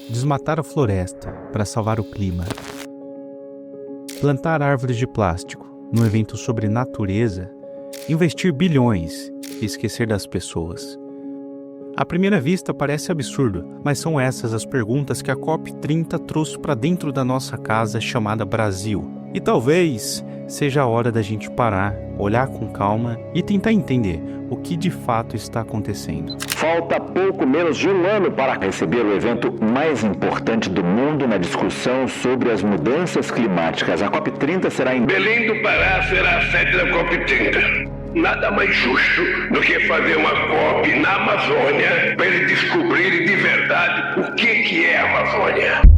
Desmatar a floresta para salvar o clima. Plantar árvores de plástico num evento sobre natureza. Investir bilhões e esquecer das pessoas. À primeira vista parece absurdo, mas são essas as perguntas que a COP30 trouxe para dentro da nossa casa chamada Brasil. E talvez seja a hora da gente parar, olhar com calma e tentar entender o que de fato está acontecendo. Falta pouco menos de um ano para receber o evento mais importante do mundo na discussão sobre as mudanças climáticas. A COP30 será em Belém do Pará será a sede da COP30. Nada mais justo do que fazer uma COP na Amazônia para eles descobrirem de verdade o que é a Amazônia.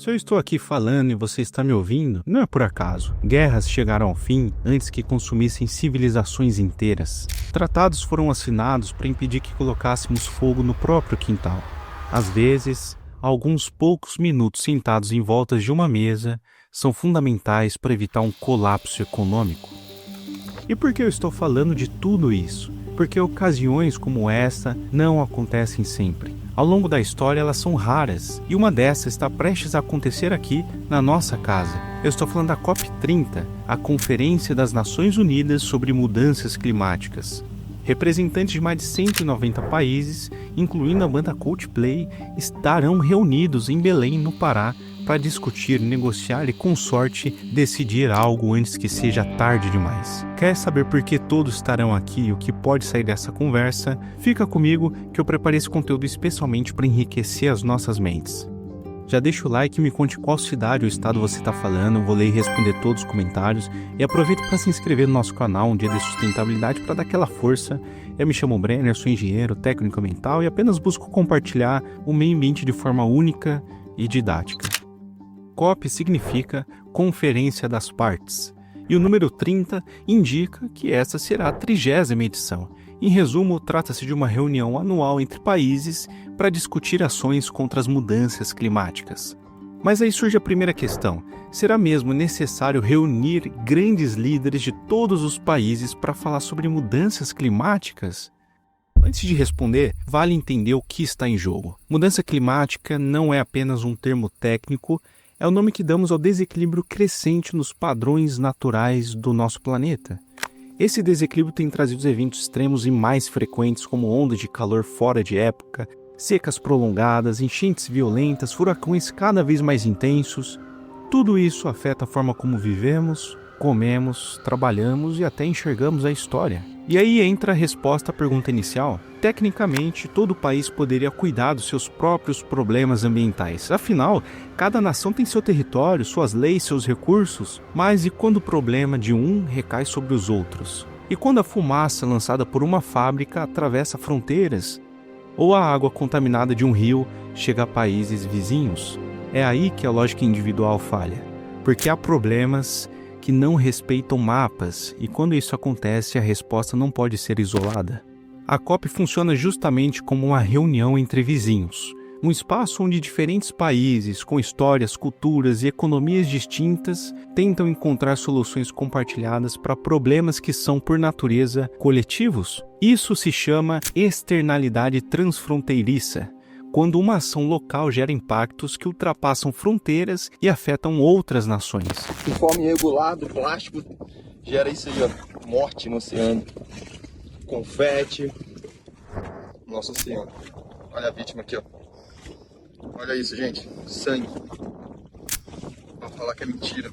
Se eu estou aqui falando e você está me ouvindo, não é por acaso. Guerras chegaram ao fim antes que consumissem civilizações inteiras. Tratados foram assinados para impedir que colocássemos fogo no próprio quintal. Às vezes, alguns poucos minutos sentados em volta de uma mesa são fundamentais para evitar um colapso econômico. E por que eu estou falando de tudo isso? Porque ocasiões como esta não acontecem sempre. Ao longo da história elas são raras, e uma dessas está prestes a acontecer aqui na nossa casa. Eu estou falando da COP30, a Conferência das Nações Unidas sobre Mudanças Climáticas. Representantes de mais de 190 países, incluindo a banda Coldplay, estarão reunidos em Belém, no Pará, para discutir, negociar e, com sorte, decidir algo antes que seja tarde demais. Quer saber por que todos estarão aqui e o que pode sair dessa conversa? Fica comigo que eu preparei esse conteúdo especialmente para enriquecer as nossas mentes. Já deixa o like e me conte qual cidade ou estado você está falando, eu vou ler e responder todos os comentários. E aproveita para se inscrever no nosso canal, Um Dia de Sustentabilidade, para dar aquela força. Eu me chamo Brenner, sou engenheiro, técnico ambiental e apenas busco compartilhar o meio ambiente de forma única e didática. COP significa Conferência das Partes, e o número 30 indica que essa será a 30ª edição. Em resumo, trata-se de uma reunião anual entre países para discutir ações contra as mudanças climáticas. Mas aí surge a primeira questão: será mesmo necessário reunir grandes líderes de todos os países para falar sobre mudanças climáticas? Antes de responder, vale entender o que está em jogo. Mudança climática não é apenas um termo técnico, é o nome que damos ao desequilíbrio crescente nos padrões naturais do nosso planeta. Esse desequilíbrio tem trazido eventos extremos e mais frequentes, como ondas de calor fora de época, secas prolongadas, enchentes violentas, furacões cada vez mais intensos. Tudo isso afeta a forma como vivemos, comemos, trabalhamos e até enxergamos a história. E aí entra a resposta à pergunta inicial. Tecnicamente, todo país poderia cuidar dos seus próprios problemas ambientais. Afinal, cada nação tem seu território, suas leis, seus recursos. Mas e quando o problema de um recai sobre os outros? E quando a fumaça lançada por uma fábrica atravessa fronteiras? Ou a água contaminada de um rio chega a países vizinhos? É aí que a lógica individual falha. Porque há problemas que não respeitam mapas, e quando isso acontece, a resposta não pode ser isolada. A COP funciona justamente como uma reunião entre vizinhos, um espaço onde diferentes países, com histórias, culturas e economias distintas, tentam encontrar soluções compartilhadas para problemas que são, por natureza, coletivos. Isso se chama externalidade transfronteiriça, quando uma ação local gera impactos que ultrapassam fronteiras e afetam outras nações. Conforme irregular do plástico, gera isso aí, ó, morte no oceano, confete, nosso oceano. Olha a vítima aqui, ó. Olha isso, gente, sangue. Vou falar que é mentira.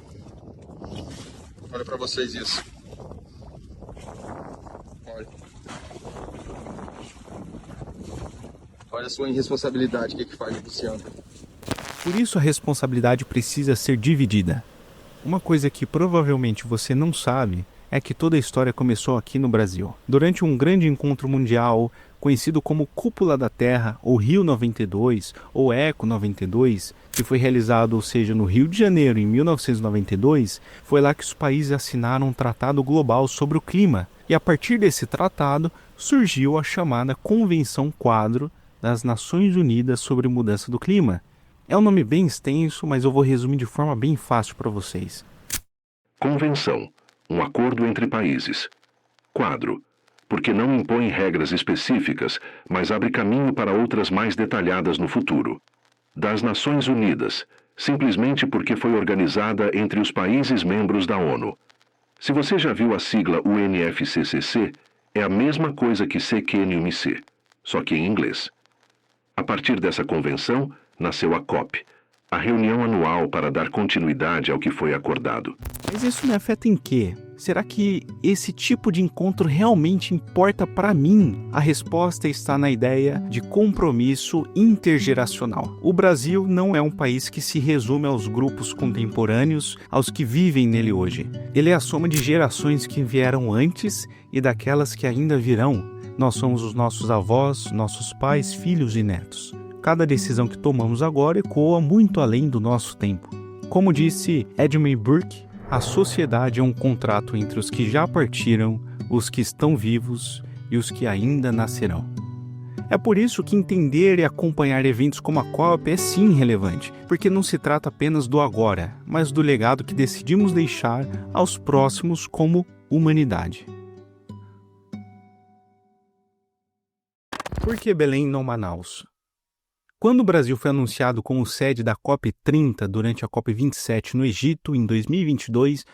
Olha pra vocês isso. Olha a sua irresponsabilidade, o que faz o oceano. Por isso a responsabilidade precisa ser dividida. Uma coisa que provavelmente você não sabe é que toda a história começou aqui no Brasil. Durante um grande encontro mundial, conhecido como Cúpula da Terra, ou Rio 92, ou Eco 92, que foi realizado, ou seja, no Rio de Janeiro em 1992, foi lá que os países assinaram um tratado global sobre o clima. E a partir desse tratado surgiu a chamada Convenção Quadro das Nações Unidas sobre Mudança do Clima. É um nome bem extenso, mas eu vou resumir de forma bem fácil para vocês. Convenção, um acordo entre países. Quadro, porque não impõe regras específicas, mas abre caminho para outras mais detalhadas no futuro. Das Nações Unidas, simplesmente porque foi organizada entre os países membros da ONU. Se você já viu a sigla UNFCCC, é a mesma coisa que CQNUMC, só que em inglês. A partir dessa convenção, nasceu a COP, a reunião anual para dar continuidade ao que foi acordado. Mas isso me afeta em quê? Será que esse tipo de encontro realmente importa para mim? A resposta está na ideia de compromisso intergeracional. O Brasil não é um país que se resume aos grupos contemporâneos, aos que vivem nele hoje. Ele é a soma de gerações que vieram antes e daquelas que ainda virão. Nós somos os nossos avós, nossos pais, filhos e netos. Cada decisão que tomamos agora ecoa muito além do nosso tempo. Como disse Edmund Burke, a sociedade é um contrato entre os que já partiram, os que estão vivos e os que ainda nascerão. É por isso que entender e acompanhar eventos como a COP é sim relevante, porque não se trata apenas do agora, mas do legado que decidimos deixar aos próximos como humanidade. Por que Belém e não Manaus? Quando o Brasil foi anunciado como sede da COP30 durante a COP27 no Egito em 2022,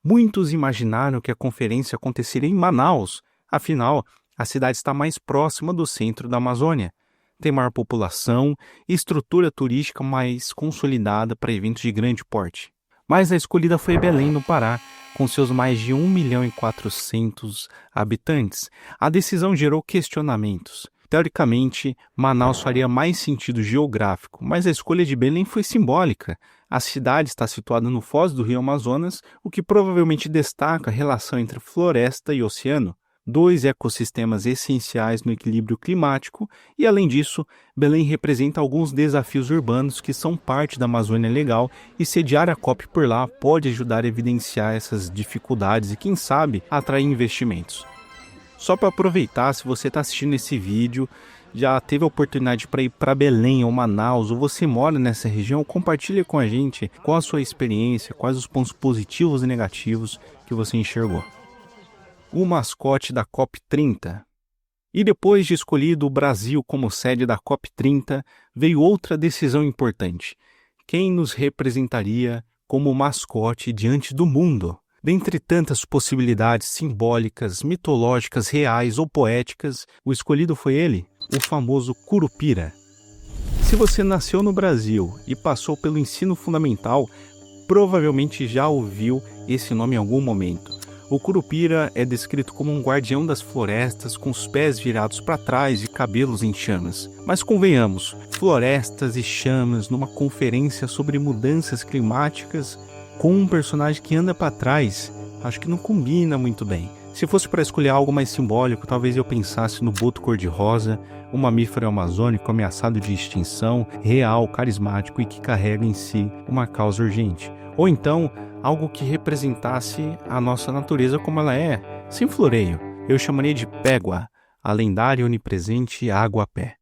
muitos imaginaram que a conferência aconteceria em Manaus. Afinal, a cidade está mais próxima do centro da Amazônia, tem maior população e estrutura turística mais consolidada para eventos de grande porte. Mas a escolhida foi Belém, no Pará, com seus mais de 1.400.000 habitantes. A decisão gerou questionamentos. Teoricamente, Manaus faria mais sentido geográfico, mas a escolha de Belém foi simbólica. A cidade está situada no foz do rio Amazonas, o que provavelmente destaca a relação entre floresta e oceano, dois ecossistemas essenciais no equilíbrio climático, e além disso, Belém representa alguns desafios urbanos que são parte da Amazônia Legal, e sediar a COP por lá pode ajudar a evidenciar essas dificuldades e, quem sabe, atrair investimentos. Só para aproveitar, se você está assistindo esse vídeo, já teve a oportunidade para ir para Belém ou Manaus, ou você mora nessa região, compartilhe com a gente qual a sua experiência, quais os pontos positivos e negativos que você enxergou. O mascote da COP30. E depois de escolhido o Brasil como sede da COP30, veio outra decisão importante. Quem nos representaria como mascote diante do mundo? Dentre tantas possibilidades simbólicas, mitológicas, reais ou poéticas, o escolhido foi ele, o famoso Curupira. Se você nasceu no Brasil e passou pelo ensino fundamental, provavelmente já ouviu esse nome em algum momento. O Curupira é descrito como um guardião das florestas com os pés virados para trás e cabelos em chamas. Mas convenhamos, florestas e chamas numa conferência sobre mudanças climáticas com um personagem que anda para trás, acho que não combina muito bem. Se fosse para escolher algo mais simbólico, talvez eu pensasse no boto cor-de-rosa, um mamífero amazônico ameaçado de extinção, real, carismático e que carrega em si uma causa urgente. Ou então, algo que representasse a nossa natureza como ela é, sem floreio. Eu chamaria de Pégua, a lendária e onipresente água-pé.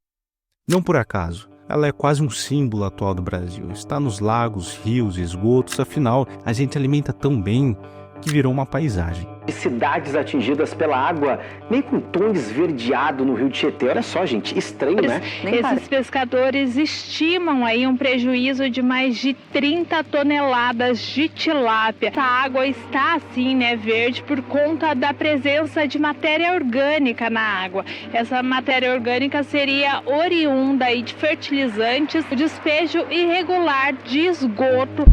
Não por acaso. Ela é quase um símbolo atual do Brasil. Está nos lagos, rios, esgotos, afinal, a gente alimenta tão bem que virou uma paisagem. Cidades atingidas pela água, meio com tom esverdeado no rio Tietê. Olha só, gente, estranho, né? Esses pescadores estimam aí um prejuízo de mais de 30 toneladas de tilápia. Essa água está assim, né, verde por conta da presença de matéria orgânica na água. Essa matéria orgânica seria oriunda aí de fertilizantes, despejo irregular de esgoto.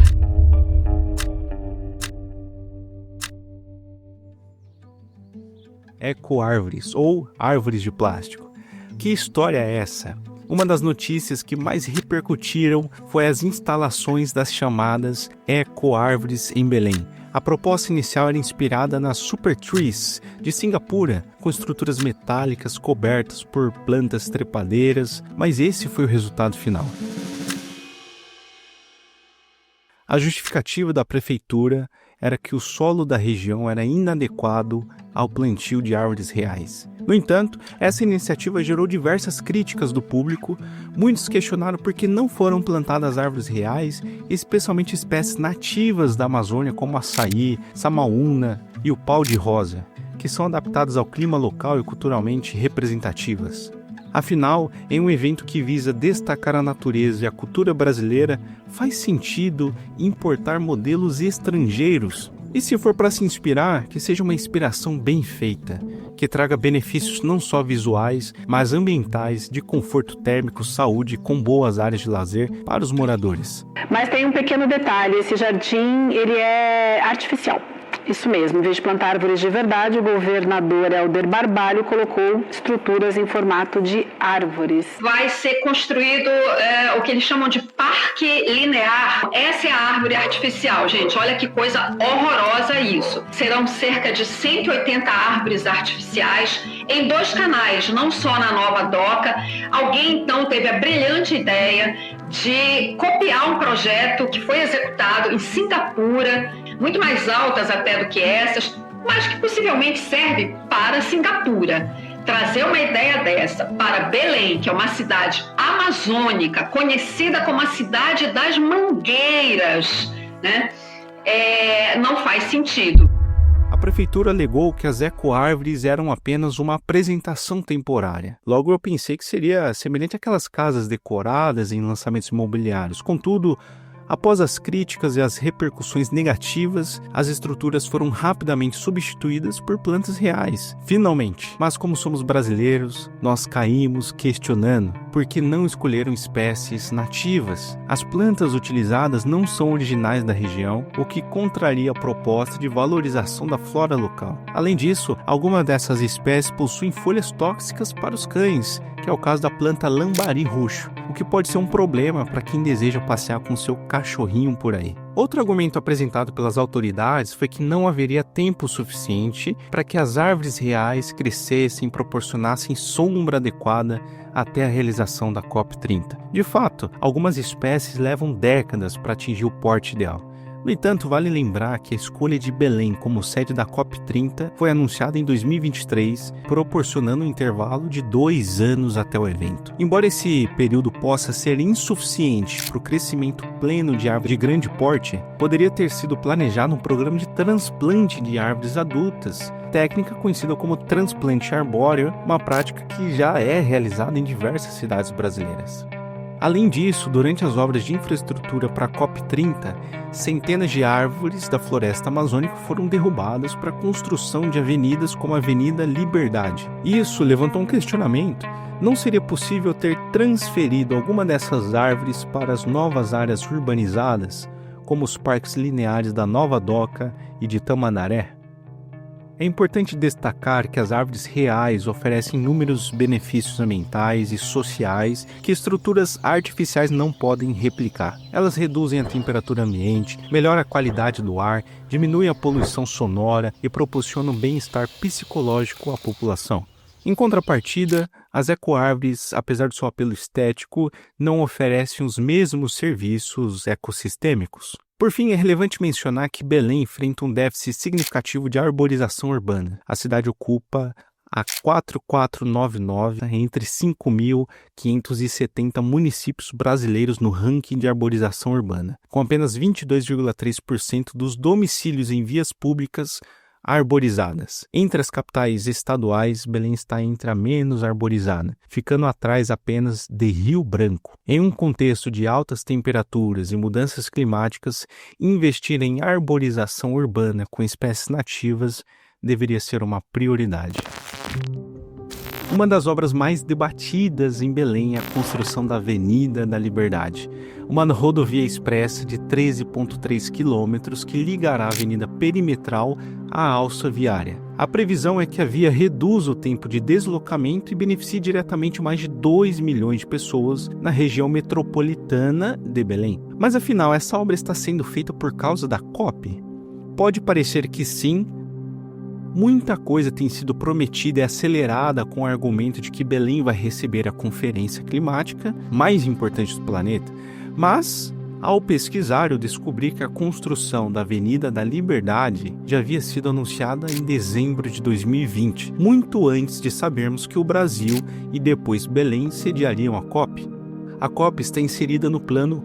Ecoárvores ou árvores de plástico. Que história é essa? Uma das notícias que mais repercutiram foi as instalações das chamadas ecoárvores em Belém. A proposta inicial era inspirada nas Super Trees de Singapura, com estruturas metálicas cobertas por plantas trepadeiras, mas esse foi o resultado final. A justificativa da prefeitura era que o solo da região era inadequado ao plantio de árvores reais. No entanto, essa iniciativa gerou diversas críticas do público. Muitos questionaram por que não foram plantadas árvores reais, especialmente espécies nativas da Amazônia como açaí, samaúna e o pau de rosa, que são adaptadas ao clima local e culturalmente representativas. Afinal, em um evento que visa destacar a natureza e a cultura brasileira, faz sentido importar modelos estrangeiros. E se for para se inspirar, que seja uma inspiração bem feita, que traga benefícios não só visuais, mas ambientais, de conforto térmico, saúde, com boas áreas de lazer para os moradores. Mas tem um pequeno detalhe, esse jardim ele é artificial. Isso mesmo, em vez de plantar árvores de verdade, o governador Helder Barbalho colocou estruturas em formato de árvores. Vai ser construído o que eles chamam de parque linear. Essa é a árvore artificial, gente. Olha que coisa horrorosa isso. Serão cerca de 180 árvores artificiais em 2 canais, não só na Nova Doca. Alguém, então, teve a brilhante ideia de copiar um projeto que foi executado em Singapura, muito mais altas até do que essas, mas que possivelmente serve para Singapura. Trazer uma ideia dessa para Belém, que é uma cidade amazônica, conhecida como a cidade das mangueiras, né? Não faz sentido. A prefeitura alegou que as ecoárvores eram apenas uma apresentação temporária. Logo eu pensei que seria semelhante àquelas casas decoradas em lançamentos imobiliários. Contudo, após as críticas e as repercussões negativas, as estruturas foram rapidamente substituídas por plantas reais. Finalmente. Mas como somos brasileiros, nós caímos questionando por que não escolheram espécies nativas. As plantas utilizadas não são originais da região, o que contraria a proposta de valorização da flora local. Além disso, algumas dessas espécies possuem folhas tóxicas para os cães, que é o caso da planta lambari roxo, o que pode ser um problema para quem deseja passear com seu cachorrinho por aí. Outro argumento apresentado pelas autoridades foi que não haveria tempo suficiente para que as árvores reais crescessem e proporcionassem sombra adequada até a realização da COP30. De fato, algumas espécies levam décadas para atingir o porte ideal. No entanto, vale lembrar que a escolha de Belém como sede da COP30 foi anunciada em 2023, proporcionando um intervalo de 2 anos até o evento. Embora esse período possa ser insuficiente para o crescimento pleno de árvores de grande porte, poderia ter sido planejado um programa de transplante de árvores adultas, técnica conhecida como transplante arbóreo, uma prática que já é realizada em diversas cidades brasileiras. Além disso, durante as obras de infraestrutura para a COP30, centenas de árvores da floresta amazônica foram derrubadas para a construção de avenidas como a Avenida Liberdade. Isso levantou um questionamento: não seria possível ter transferido alguma dessas árvores para as novas áreas urbanizadas, como os parques lineares da Nova Doca e de Tamandaré? É importante destacar que as árvores reais oferecem inúmeros benefícios ambientais e sociais que estruturas artificiais não podem replicar. Elas reduzem a temperatura ambiente, melhoram a qualidade do ar, diminuem a poluição sonora e proporcionam bem-estar psicológico à população. Em contrapartida, as ecoárvores, apesar do seu apelo estético, não oferecem os mesmos serviços ecossistêmicos. Por fim, é relevante mencionar que Belém enfrenta um déficit significativo de arborização urbana. A cidade ocupa a 4499 entre 5.570 municípios brasileiros no ranking de arborização urbana, com apenas 22,3% dos domicílios em vias públicas arborizadas. Entre as capitais estaduais, Belém está entre a menos arborizada, ficando atrás apenas de Rio Branco. Em um contexto de altas temperaturas e mudanças climáticas, investir em arborização urbana com espécies nativas deveria ser uma prioridade. Uma das obras mais debatidas em Belém é a construção da Avenida da Liberdade, uma rodovia expressa de 13,3 quilômetros que ligará a Avenida Perimetral à alça viária. A previsão é que a via reduza o tempo de deslocamento e beneficie diretamente mais de 2 milhões de pessoas na região metropolitana de Belém. Mas afinal, essa obra está sendo feita por causa da COP? Pode parecer que sim. Muita coisa tem sido prometida e acelerada com o argumento de que Belém vai receber a conferência climática mais importante do planeta, mas, ao pesquisar, eu descobri que a construção da Avenida da Liberdade já havia sido anunciada em dezembro de 2020, muito antes de sabermos que o Brasil e depois Belém sediariam a COP. A COP está inserida no plano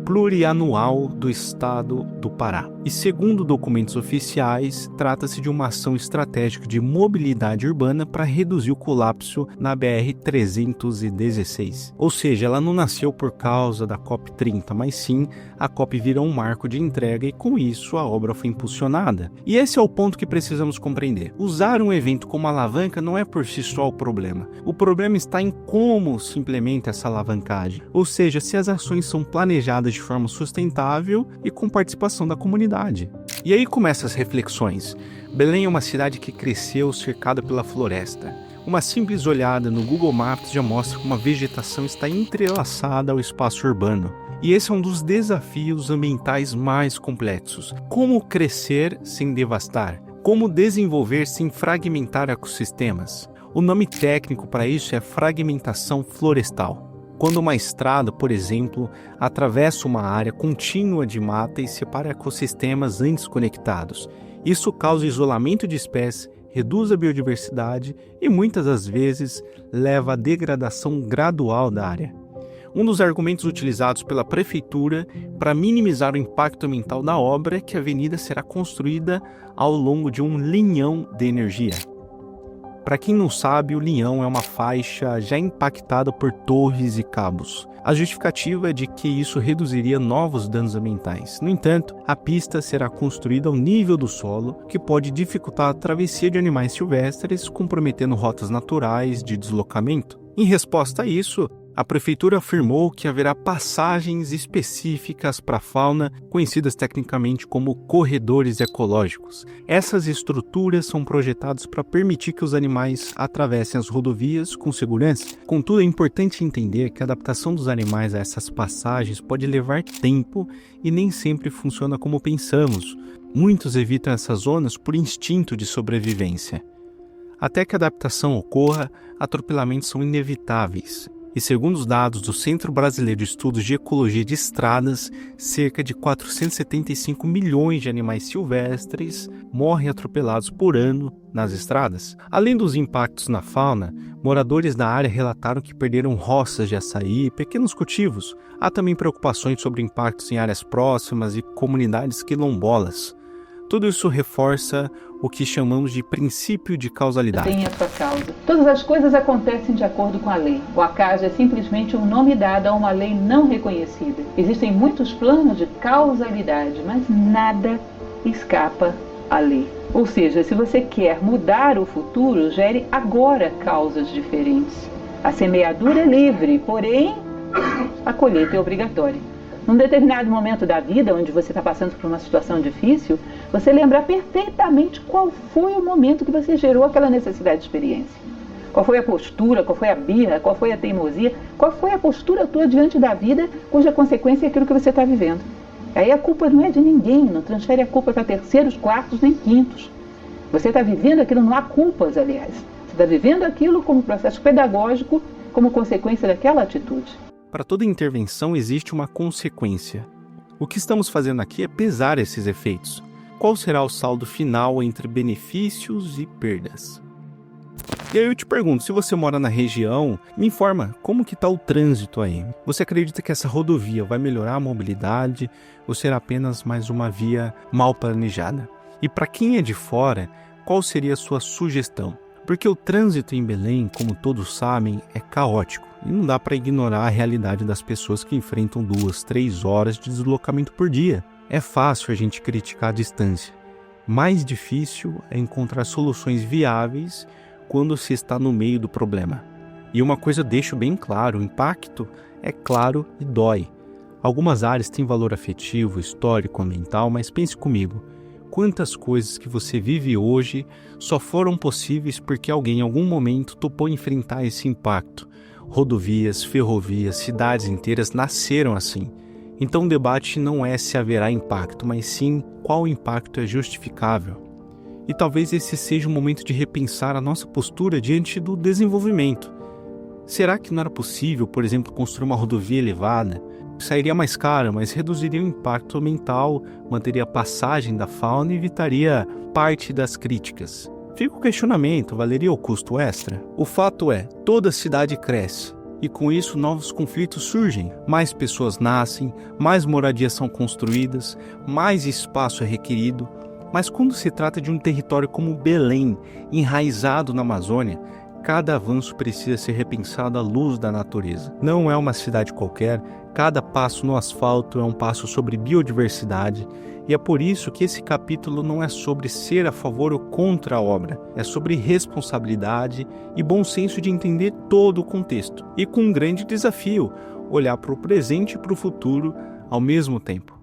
plurianual do estado do Pará. E segundo documentos oficiais, trata-se de uma ação estratégica de mobilidade urbana para reduzir o colapso na BR-316. Ou seja, ela não nasceu por causa da COP30, mas sim a COP virou um marco de entrega e com isso a obra foi impulsionada. E esse é o ponto que precisamos compreender. Usar um evento como alavanca não é por si só o problema. O problema está em como se implementa essa alavancagem. Ou seja, se as ações são planejadas de forma sustentável e com participação da comunidade. E aí começam as reflexões. Belém é uma cidade que cresceu cercada pela floresta. Uma simples olhada no Google Maps já mostra como a vegetação está entrelaçada ao espaço urbano. E esse é um dos desafios ambientais mais complexos. Como crescer sem devastar? Como desenvolver sem fragmentar ecossistemas? O nome técnico para isso é fragmentação florestal. Quando uma estrada, por exemplo, atravessa uma área contínua de mata e separa ecossistemas antes conectados. Isso causa isolamento de espécies, reduz a biodiversidade e muitas das vezes leva à degradação gradual da área. Um dos argumentos utilizados pela prefeitura para minimizar o impacto ambiental da obra é que a avenida será construída ao longo de um linhão de energia. Para quem não sabe, o linhão é uma faixa já impactada por torres e cabos. A justificativa é de que isso reduziria novos danos ambientais. No entanto, a pista será construída ao nível do solo, que pode dificultar a travessia de animais silvestres, comprometendo rotas naturais de deslocamento. Em resposta a isso, a prefeitura afirmou que haverá passagens específicas para a fauna, conhecidas tecnicamente como corredores ecológicos. Essas estruturas são projetadas para permitir que os animais atravessem as rodovias com segurança. Contudo, é importante entender que a adaptação dos animais a essas passagens pode levar tempo e nem sempre funciona como pensamos. Muitos evitam essas zonas por instinto de sobrevivência. Até que a adaptação ocorra, atropelamentos são inevitáveis. E segundo os dados do Centro Brasileiro de Estudos de Ecologia de Estradas, cerca de 475 milhões de animais silvestres morrem atropelados por ano nas estradas. Além dos impactos na fauna, moradores da área relataram que perderam roças de açaí e pequenos cultivos. Há também preocupações sobre impactos em áreas próximas e comunidades quilombolas. Tudo isso reforça o que chamamos de princípio de causalidade. Tem a sua causa. Todas as coisas acontecem de acordo com a lei. O acaso é simplesmente um nome dado a uma lei não reconhecida. Existem muitos planos de causalidade, mas nada escapa à lei. Ou seja, se você quer mudar o futuro, gere agora causas diferentes. A semeadura é livre, porém a colheita é obrigatória. Num determinado momento da vida, onde você está passando por uma situação difícil, você lembrar perfeitamente qual foi o momento que você gerou aquela necessidade de experiência. Qual foi a postura, qual foi a birra, qual foi a teimosia, qual foi a postura tua diante da vida, cuja consequência é aquilo que você está vivendo. Aí a culpa não é de ninguém, não transfere a culpa para terceiros, quartos, nem quintos. Você está vivendo aquilo, não há culpas, aliás. Você está vivendo aquilo como processo pedagógico, como consequência daquela atitude. Para toda intervenção existe uma consequência. O que estamos fazendo aqui é pesar esses efeitos. Qual será o saldo final entre benefícios e perdas? E aí eu te pergunto, se você mora na região, me informa, como que está o trânsito aí? Você acredita que essa rodovia vai melhorar a mobilidade ou será apenas mais uma via mal planejada? E para quem é de fora, qual seria a sua sugestão? Porque o trânsito em Belém, como todos sabem, é caótico e não dá para ignorar a realidade das pessoas que enfrentam 2-3 horas de deslocamento por dia. É fácil a gente criticar a distância. Mais difícil é encontrar soluções viáveis quando se está no meio do problema. E uma coisa eu deixo bem claro, o impacto é claro e dói. Algumas áreas têm valor afetivo, histórico, ambiental, mas pense comigo. Quantas coisas que você vive hoje só foram possíveis porque alguém em algum momento topou enfrentar esse impacto. Rodovias, ferrovias, cidades inteiras nasceram assim. Então o debate não é se haverá impacto, mas sim qual impacto é justificável. E talvez esse seja o momento de repensar a nossa postura diante do desenvolvimento. Será que não era possível, por exemplo, construir uma rodovia elevada? Sairia mais caro, mas reduziria o impacto ambiental, manteria a passagem da fauna e evitaria parte das críticas. Fica o questionamento, valeria o custo extra? O fato é, toda cidade cresce. E com isso, novos conflitos surgem. Mais pessoas nascem, mais moradias são construídas, mais espaço é requerido. Mas quando se trata de um território como Belém, enraizado na Amazônia, cada avanço precisa ser repensado à luz da natureza. Não é uma cidade qualquer, cada passo no asfalto é um passo sobre biodiversidade, e é por isso que esse capítulo não é sobre ser a favor ou contra a obra, é sobre responsabilidade e bom senso de entender todo o contexto. E com um grande desafio, olhar para o presente e para o futuro ao mesmo tempo.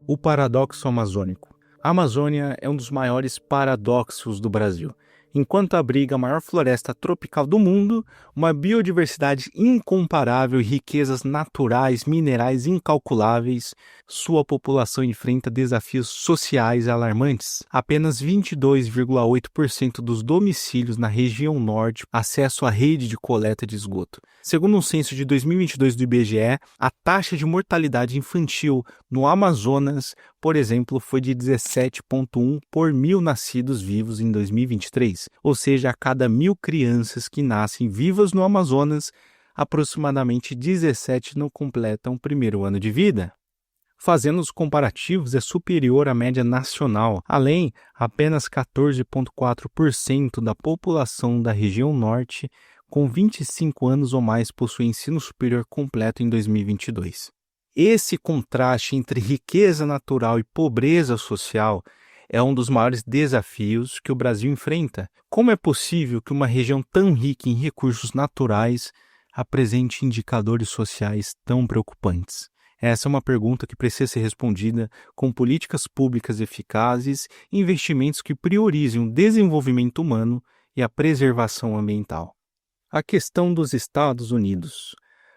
O paradoxo amazônico. A Amazônia é um dos maiores paradoxos do Brasil. Enquanto abriga a maior floresta tropical do mundo, uma biodiversidade incomparável e riquezas naturais, minerais incalculáveis, sua população enfrenta desafios sociais alarmantes. Apenas 22,8% dos domicílios na região norte acesso à rede de coleta de esgoto. Segundo um censo de 2022 do IBGE, a taxa de mortalidade infantil no Amazonas, por exemplo, foi de 17,1 por 1.000 nascidos vivos em 2023. Ou seja, a cada 1.000 crianças que nascem vivas no Amazonas, aproximadamente 17 não completam o primeiro ano de vida. Fazendo os comparativos, é superior à média nacional. Além, apenas 14,4% da população da região norte com 25 anos ou mais possui ensino superior completo em 2022. Esse contraste entre riqueza natural e pobreza social é um dos maiores desafios que o Brasil enfrenta. Como é possível que uma região tão rica em recursos naturais apresente indicadores sociais tão preocupantes? Essa é uma pergunta que precisa ser respondida com políticas públicas eficazes e investimentos que priorizem o desenvolvimento humano e a preservação ambiental. A questão dos Estados Unidos.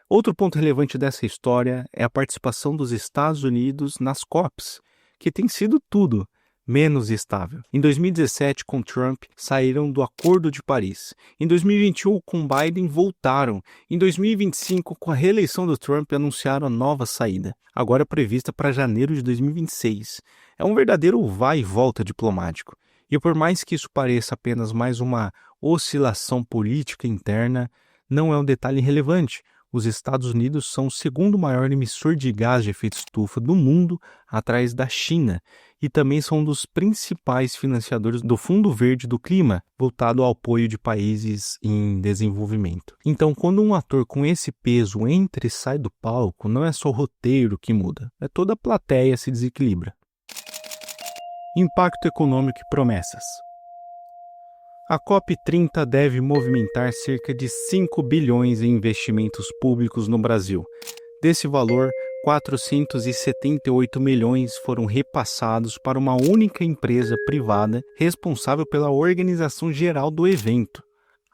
Outro ponto relevante dessa história é a participação dos Estados Unidos nas COPs, que tem sido tudo menos estável. Em 2017, com Trump, saíram do Acordo de Paris. Em 2021, com Biden, voltaram. Em 2025, com a reeleição do Trump, anunciaram a nova saída, agora prevista para janeiro de 2026. É um verdadeiro vai e volta diplomático. E por mais que isso pareça apenas mais uma oscilação política interna, não é um detalhe relevante. Os Estados Unidos são o segundo maior emissor de gás de efeito estufa do mundo, atrás da China, e também são um dos principais financiadores do Fundo Verde do Clima, voltado ao apoio de países em desenvolvimento. Então, quando um ator com esse peso entra e sai do palco, não é só o roteiro que muda, é toda a plateia se desequilibra. Impacto econômico e promessas. A COP30 deve movimentar cerca de 5 bilhões em investimentos públicos no Brasil. Desse valor, 478 milhões foram repassados para uma única empresa privada responsável pela organização geral do evento.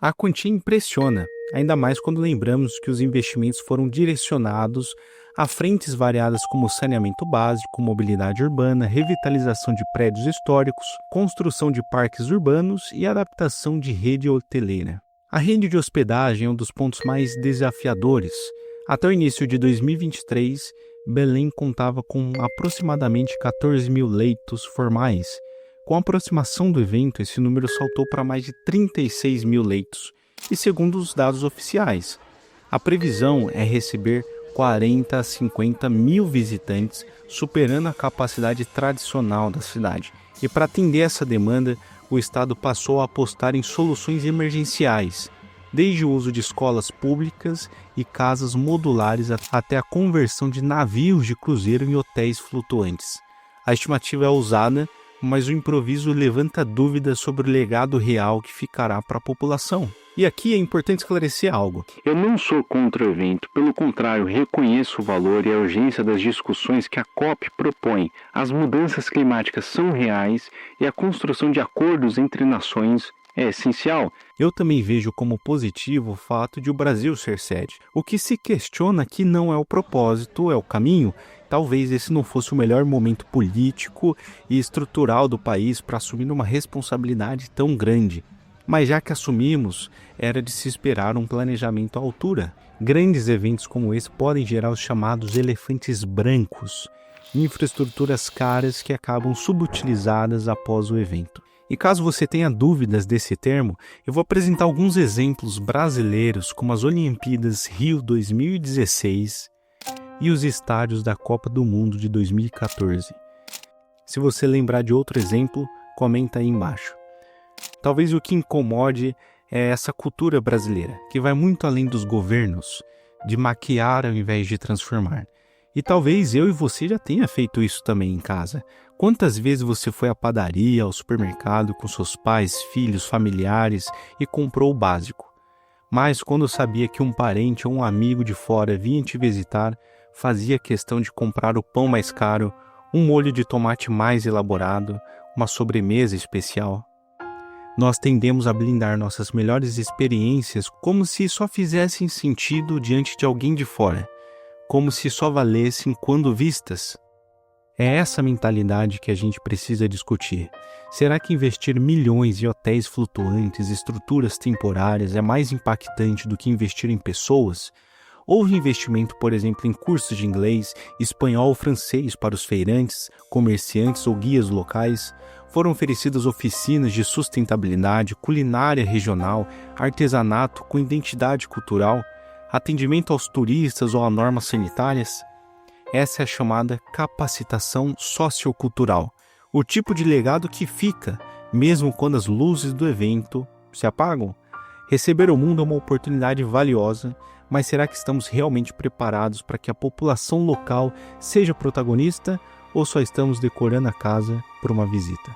A quantia impressiona, ainda mais quando lembramos que os investimentos foram direcionados a frentes variadas como saneamento básico, mobilidade urbana, revitalização de prédios históricos, construção de parques urbanos e adaptação de rede hoteleira. A rede de hospedagem é um dos pontos mais desafiadores. Até o início de 2023, Belém contava com aproximadamente 14 mil leitos formais. Com a aproximação do evento, esse número saltou para mais de 36 mil leitos. E segundo os dados oficiais, a previsão é receber 40 a 50 mil visitantes, superando a capacidade tradicional da cidade. E para atender essa demanda, o Estado passou a apostar em soluções emergenciais, desde o uso de escolas públicas e casas modulares até a conversão de navios de cruzeiro em hotéis flutuantes. A estimativa é ousada, mas o improviso levanta dúvidas sobre o legado real que ficará para a população. E aqui é importante esclarecer algo. Eu não sou contra o evento, pelo contrário, reconheço o valor e a urgência das discussões que a COP propõe. As mudanças climáticas são reais e a construção de acordos entre nações é essencial. Eu também vejo como positivo o fato de o Brasil ser sede. O que se questiona aqui não é o propósito, é o caminho. Talvez esse não fosse o melhor momento político e estrutural do país para assumir uma responsabilidade tão grande. Mas já que assumimos, era de se esperar um planejamento à altura. Grandes eventos como esse podem gerar os chamados elefantes brancos, infraestruturas caras que acabam subutilizadas após o evento. E caso você tenha dúvidas desse termo, eu vou apresentar alguns exemplos brasileiros como as Olimpíadas Rio 2016 e os estádios da Copa do Mundo de 2014. Se você lembrar de outro exemplo, comenta aí embaixo. Talvez o que incomode é essa cultura brasileira, que vai muito além dos governos, de maquiar ao invés de transformar. E talvez eu e você já tenha feito isso também em casa. Quantas vezes você foi à padaria, ao supermercado com seus pais, filhos, familiares e comprou o básico? Mas quando sabia que um parente ou um amigo de fora vinha te visitar, fazia questão de comprar o pão mais caro, um molho de tomate mais elaborado, uma sobremesa especial. Nós tendemos a blindar nossas melhores experiências como se só fizessem sentido diante de alguém de fora, como se só valessem quando vistas. É essa mentalidade que a gente precisa discutir. Será que investir milhões em hotéis flutuantes, estruturas temporárias é mais impactante do que investir em pessoas? Ou investimento, por exemplo, em cursos de inglês, espanhol ou francês para os feirantes, comerciantes ou guias locais? Foram oferecidas oficinas de sustentabilidade, culinária regional, artesanato com identidade cultural, atendimento aos turistas ou a normas sanitárias? Essa é a chamada capacitação sociocultural, o tipo de legado que fica, mesmo quando as luzes do evento se apagam. Receber o mundo é uma oportunidade valiosa, mas será que estamos realmente preparados para que a população local seja protagonista ou só estamos decorando a casa por uma visita?